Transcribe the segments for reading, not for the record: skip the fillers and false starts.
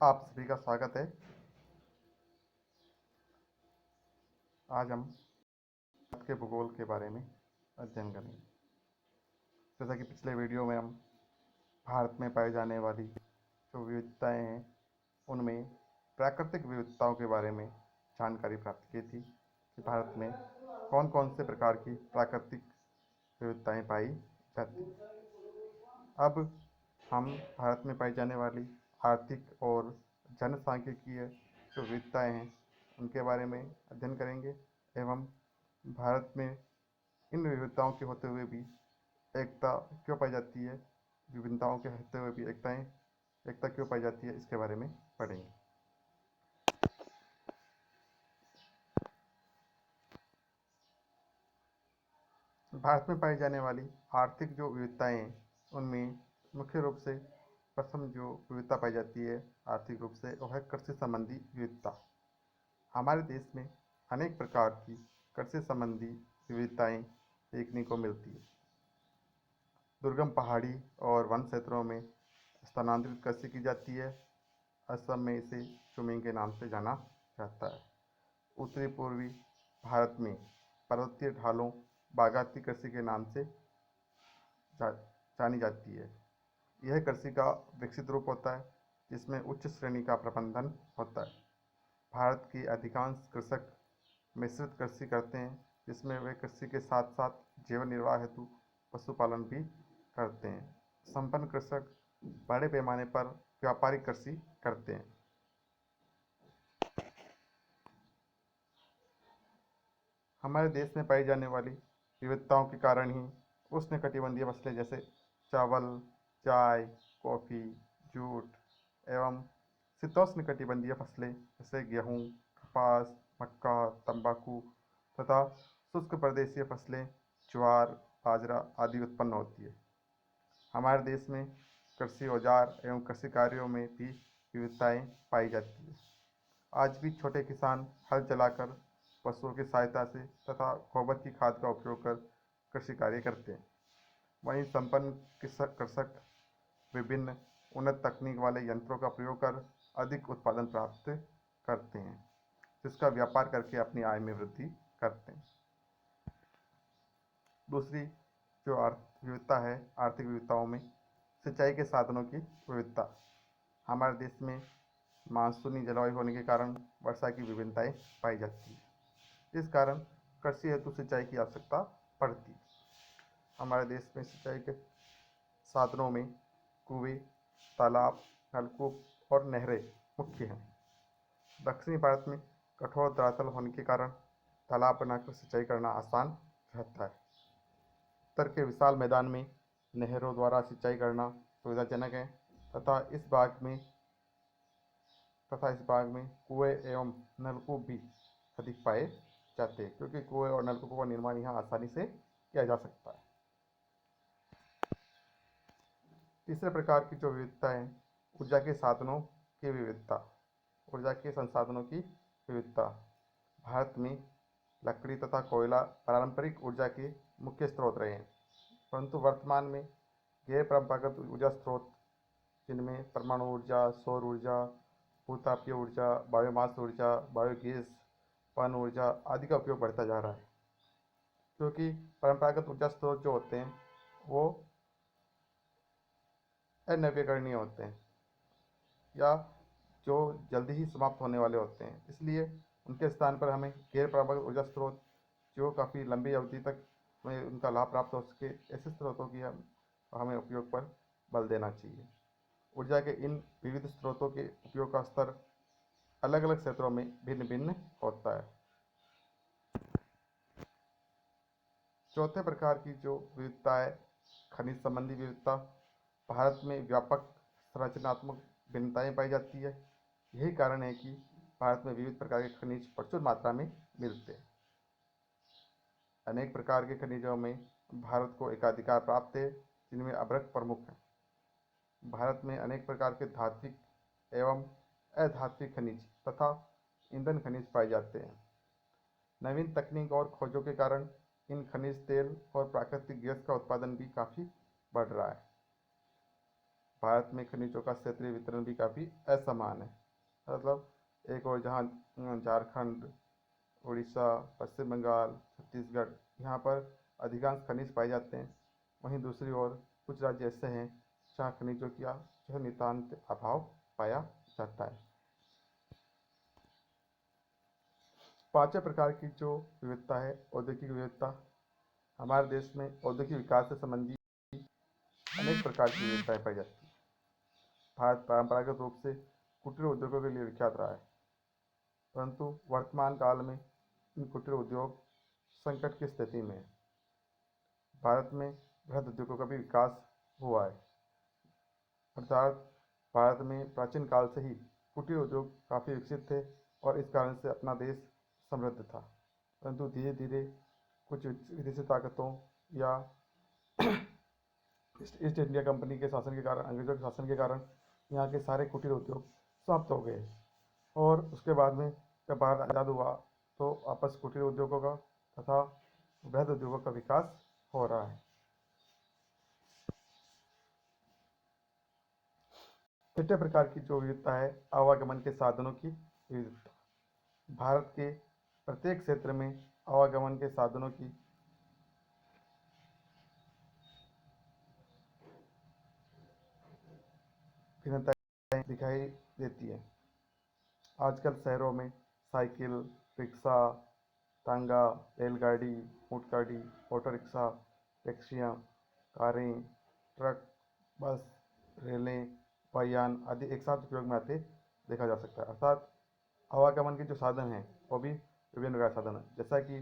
आप सभी का स्वागत है। आज हम भारत के भूगोल के बारे में अध्ययन करेंगे। जैसा कि पिछले वीडियो में हम भारत में पाई जाने वाली जो विविधताएं हैं उनमें प्राकृतिक विविधताओं के बारे में जानकारी प्राप्त की थी कि भारत में कौन कौन से प्रकार की प्राकृतिक विविधताएं पाई जाती हैं। अब हम भारत में पाई जाने वाली आर्थिक और जनसांख्यिकीय जो विविधताएं हैं उनके बारे में अध्ययन करेंगे एवं भारत में इन विविधताओं के होते हुए भी एकता क्यों पाई जाती है, विभिन्नताओं के होते हुए भी एकता क्यों पाई जाती है, इसके बारे में पढ़ेंगे। भारत में पाई जाने वाली आर्थिक जो विविधताएं हैं उनमें मुख्य रूप से प्रथम जो विविधता पाई जाती है आर्थिक रूप से वह है कृषि संबंधी विविधता। हमारे देश में अनेक प्रकार की कृषि संबंधी विविधताएं देखने को मिलती है। दुर्गम पहाड़ी और वन क्षेत्रों में स्थानांतरित कृषि की जाती है। असम में इसे चुमिंग के नाम से जाना जाता है। उत्तरी पूर्वी भारत में पर्वतीय ढालों बागायती कृषि के नाम से जानी जाती है। यह कृषि का विकसित रूप होता है जिसमें उच्च श्रेणी का प्रबंधन होता है। भारत के अधिकांश कृषक मिश्रित कृषि करते हैं जिसमें वे कृषि के साथ साथ जीवन निर्वाह हेतु पशुपालन भी करते हैं। संपन्न कृषक बड़े पैमाने पर व्यापारिक कृषि करते हैं। हमारे देश में पाई जाने वाली विविधताओं के कारण ही उष्णकटिबंधीय फसलें जैसे चावल, चाय, कॉफ़ी, जूट एवं शीतोष्णकटिबंधीय फसलें जैसे गेहूँ, कपास, मक्का, तंबाकू तथा शुष्क प्रदेशीय फसलें ज्वार, बाजरा आदि उत्पन्न होती है। हमारे देश में कृषि औजार एवं कृषि कार्यों में भी विविधताएं पाई जाती है। आज भी छोटे किसान हल चलाकर पशुओं की सहायता से तथा गोबर की खाद का उपयोग कर कृषि कार्य करते हैं। वहीं संपन्न कृषक विभिन्न उन्नत तकनीक वाले यंत्रों का प्रयोग कर अधिक उत्पादन प्राप्त करते हैं जिसका व्यापार करके अपनी आय में वृद्धि करते हैं। दूसरी जो विविधता है आर्थिक विविधताओं में सिंचाई के साधनों की विविधता। हमारे देश में मानसूनी जलवायु होने के कारण वर्षा की विभिन्नताएं पाई जाती है। इस कारण कृषि हेतु सिंचाई की आवश्यकता पड़ती है। हमारे देश में सिंचाई के साधनों में कुएं, तालाब, नलकूप और नहरें मुख्य हैं। दक्षिणी भारत में कठोर धरातल होने के कारण तालाब बनाकर सिंचाई करना आसान रहता है। उत्तर के विशाल मैदान में नहरों द्वारा सिंचाई करना सुविधाजनक है तथा इस बाग में कुएं एवं नलकूप भी अधिक पाए जाते हैं क्योंकि कुएं और नलकूपों का निर्माण यहाँ आसानी से किया जा सकता है। तीसरे प्रकार की जो विविधता है ऊर्जा के साधनों की विविधता। ऊर्जा के संसाधनों की विविधता। भारत में लकड़ी तथा कोयला पारंपरिक ऊर्जा के मुख्य स्रोत रहे हैं परंतु वर्तमान में गैर परंपरागत ऊर्जा स्रोत जिनमें परमाणु ऊर्जा, सौर ऊर्जा, भूतापीय ऊर्जा, बायोमास ऊर्जा, बायोगैस, पवन ऊर्जा आदि का उपयोग बढ़ता जा रहा है क्योंकि परंपरागत ऊर्जा स्रोत जो होते हैं वो अनवीकरणीय होते हैं या जो जल्दी ही समाप्त होने वाले होते हैं। इसलिए उनके स्थान पर हमें गैर परंपरागत ऊर्जा स्रोत जो काफ़ी लंबी अवधि तक हमें उनका लाभ प्राप्त हो सके ऐसे स्रोतों की हमें उपयोग पर बल देना चाहिए। ऊर्जा के इन विविध स्रोतों के उपयोग का स्तर अलग अलग क्षेत्रों में भिन्न भिन्न होता है। चौथे प्रकार की जो विविधता है खनिज संबंधी विविधता। भारत में व्यापक संरचनात्मक भिन्नताएं पाई जाती है। यही कारण है कि भारत में विविध प्रकार के खनिज प्रचुर मात्रा में मिलते हैं। अनेक प्रकार के खनिजों में भारत को एकाधिकार प्राप्त है जिनमें अभ्रक प्रमुख है। भारत में अनेक प्रकार के धात्विक एवं अधात्विक खनिज तथा ईंधन खनिज पाए जाते हैं। नवीन तकनीक और खोजों के कारण इन खनिज तेल और प्राकृतिक गैस का उत्पादन भी काफ़ी बढ़ रहा है। भारत में खनिजों का क्षेत्रीय वितरण भी काफ़ी असमान है। मतलब एक और जहाँ झारखंड, उड़ीसा, पश्चिम बंगाल, छत्तीसगढ़, यहाँ पर अधिकांश खनिज पाए जाते हैं, वहीं दूसरी ओर कुछ राज्य ऐसे हैं जहाँ खनिजों का जो है नितांत अभाव पाया जाता है। पांचवें प्रकार की जो विविधता है औद्योगिक विविधता। हमारे देश में औद्योगिक विकास से संबंधित अनेक प्रकार की विविधताएं पाई जाती हैं। भारत परंपरागत रूप से कुटीर उद्योगों के लिए विख्यात रहा है, परंतु वर्तमान काल में इन कुटीर उद्योग संकट की स्थिति में है। भारत में बृहद उद्योगों का भी विकास हुआ है, अर्थात भारत में प्राचीन काल से ही कुटीर उद्योग काफ़ी विकसित थे और इस कारण से अपना देश समृद्ध था। परंतु धीरे धीरे कुछ विदेशी ताकतों या ईस्ट इंडिया कंपनी के शासन के कारण, अंग्रेजों के शासन के कारण यहाँ के सारे कुटीर उद्योग समाप्त हो गए और उसके बाद में जब भारत आज़ाद हुआ तो वापस कुटीर उद्योगों का तथा बृहद उद्योगों का विकास हो रहा है। छठे प्रकार की जो विविधता है आवागमन के साधनों की विविधता। भारत के प्रत्येक क्षेत्र में आवागमन के साधनों की भिन्नताएं दिखाई देती है। आजकल शहरों में साइकिल, रिक्शा, तांगा, रेलगाड़ी, ऊँटगाड़ी, ऑटो रिक्शा, टैक्सियाँ, कारें, ट्रक, बस, रेलें, वायुयान आदि एक साथ उपयोग में आते देखा जा सकता है। अर्थात आवागमन के जो साधन हैं वो भी विभिन्न प्रकार के साधन हैं, जैसा कि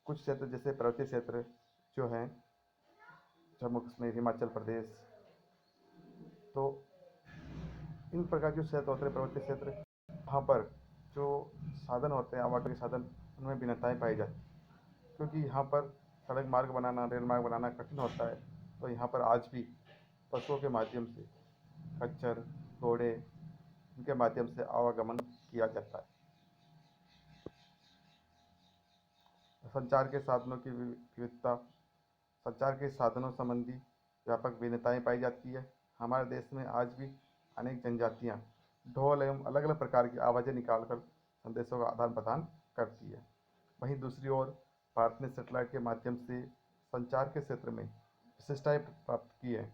कुछ क्षेत्र जैसे पर्वतीय क्षेत्र जो हैं जम्मू कश्मीर, हिमाचल प्रदेश, तो इन प्रकार के क्षेत्र होते हैं पर्वतीय क्षेत्र, वहाँ पर जो साधन होते हैं आवागमन के साधन उनमें भिन्नताएं पाई जाती हैं, क्योंकि यहाँ पर सड़क मार्ग बनाना, रेल मार्ग बनाना कठिन होता है, तो यहाँ पर आज भी पशुओं के माध्यम से खच्चर, घोड़े, इनके माध्यम से आवागमन किया जाता है। संचार के साधनों की विविधता। संचार के साधनों संबंधी व्यापक भिन्नताएं पाई जाती है। हमारे देश में आज भी अनेक जनजातियां ढोल एवं अलग अलग प्रकार की आवाज़ें निकालकर संदेशों का आदान प्रदान करती है। वहीं दूसरी ओर भारत ने सेटेलाइट के माध्यम से संचार के क्षेत्र में विशिष्टताएं प्राप्त की है।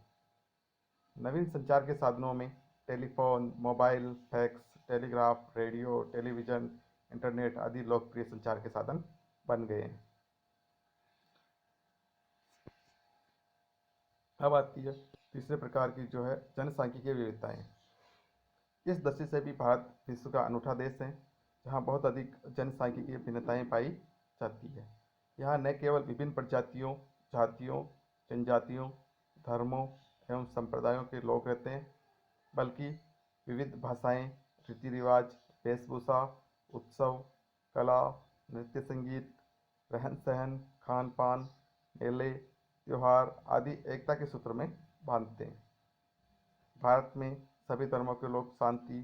नवीन संचार के साधनों में telephone, mobile, fax, telegraph, radio, television, internet आदि लोकप्रिय संचार के साधन बन गए हैं। अब आती है तीसरे प्रकार की जो है जनसांख्यिकीय विविधताएं। इस दृष्टि से भी भारत विश्व का अनूठा देश है, जहाँ बहुत अधिक जनसांख्यिकीय भिन्नताएं पाई जाती है। यहाँ न केवल विभिन्न प्रजातियों, जातियों, जनजातियों, धर्मों एवं संप्रदायों के लोग रहते हैं, बल्कि विविध भाषाएं, रीति रिवाज, वेशभूषा, उत्सव, कला, नृत्य, संगीत, रहन सहन, खान पान, मेले, त्योहार आदि एकता के सूत्र में बांधते हैं। भारत में सभी धर्मों के लोग शांति,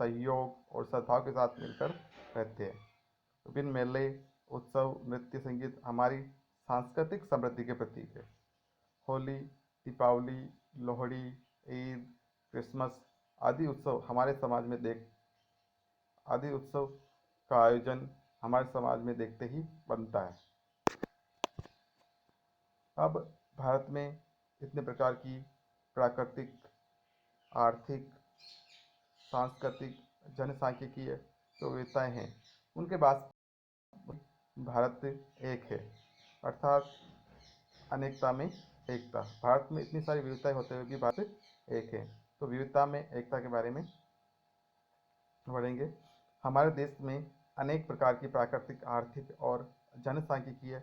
सहयोग और सद्भाव के साथ मिलकर रहते हैं। विभिन्न मेले, उत्सव, नृत्य, संगीत हमारी सांस्कृतिक समृद्धि के प्रतीक है। होली, दीपावली, लोहड़ी, ईद, क्रिसमस आदि उत्सव का आयोजन हमारे समाज में देखते ही बनता है। अब भारत में इतने प्रकार की प्राकृतिक, आर्थिक, सांस्कृतिक, जनसांख्यिकीय जो विविधताएं हैं, उनके बाद भारत एक है, अर्थात अनेकता में एकता। भारत में इतनी सारी विविधताएं होते हुए भी भारत एक है। तो विविधता में एकता के बारे में बढ़ेंगे। हमारे देश में अनेक प्रकार की प्राकृतिक, आर्थिक और जनसांख्यिकीय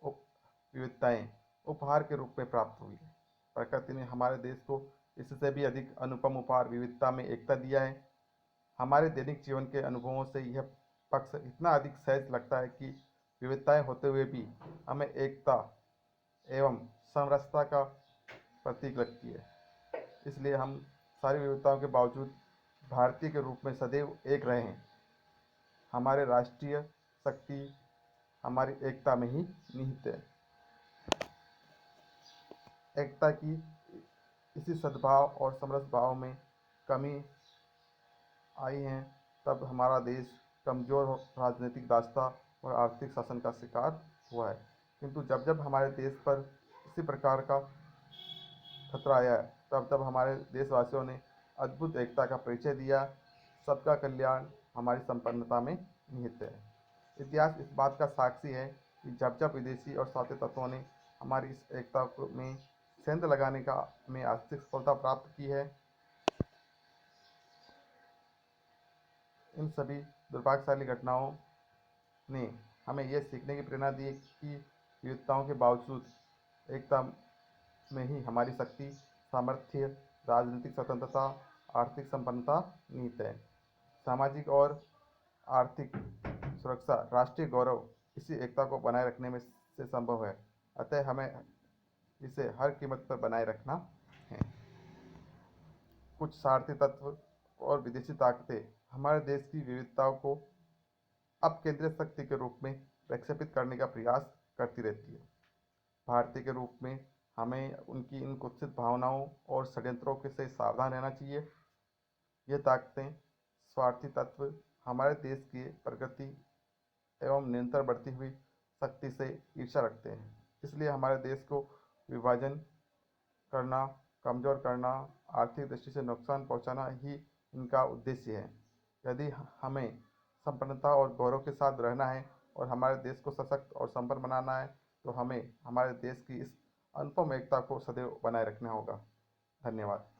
विविधताएं उपहार के रूप में प्राप्त हुई है। प्रकृति ने हमारे देश को इससे भी अधिक अनुपम उपहार विविधता में एकता दिया है। हमारे दैनिक जीवन के अनुभवों से यह पक्ष इतना अधिक सहज लगता है कि विविधताएं होते हुए भी हमें एकता एवं समरसता का प्रतीक लगती है। इसलिए हम सारी विविधताओं के बावजूद भारतीय के रूप में सदैव एक रहे हैं। हमारे राष्ट्रीय शक्ति हमारी एकता में ही निहित है। एकता की इसी सद्भाव और समरस भाव में कमी आई है, तब हमारा देश कमज़ोर राजनीतिक दासता और आर्थिक शासन का शिकार हुआ है। किंतु जब जब हमारे देश पर इसी प्रकार का खतरा आया है, तब तब हमारे देशवासियों ने अद्भुत एकता का परिचय दिया। सबका कल्याण हमारी संपन्नता में निहित है। इतिहास इस बात का साक्षी है कि जब जब विदेशी और स्वार्थी तत्वों ने हमारी इस एकता में सेंध लगाने का में आर्थिक सफलता प्राप्त की है, इन सभी दुर्भाग्यशाली घटनाओं ने हमें यह सीखने की प्रेरणा दी कि विविधताओं के बावजूद एकता में ही हमारी शक्ति, सामर्थ्य, राजनीतिक स्वतंत्रता, आर्थिक संपन्नता निहित है। सामाजिक और आर्थिक सुरक्षा, राष्ट्रीय गौरव इसी एकता को बनाए रखने में से संभव है। अतः हमें इसे हर कीमत पर बनाए रखना है। कुछ स्वार्थी तत्व और विदेशी ताकतें हमारे देश की विविधताओं को अपकेंद्रित शक्ति के रूप में प्रक्षेपित करने का प्रयास करती रहती है। भारतीय के रूप में हमें उनकी इन कुत्सित भावनाओं और षड्यंत्रों के से सावधान रहना चाहिए। ये ताकतें, स्वार्थी तत्व हमारे देश की प्रगति एवं निरंतर बढ़ती हुई शक्ति से ईर्ष्या रखते हैं। इसलिए हमारे देश को विभाजन करना, कमज़ोर करना, आर्थिक दृष्टि से नुकसान पहुंचाना ही इनका उद्देश्य है। यदि हमें संपन्नता और गौरव के साथ रहना है और हमारे देश को सशक्त और संपन्न बनाना है, तो हमें हमारे देश की इस अनुपम एकता को सदैव बनाए रखना होगा। धन्यवाद।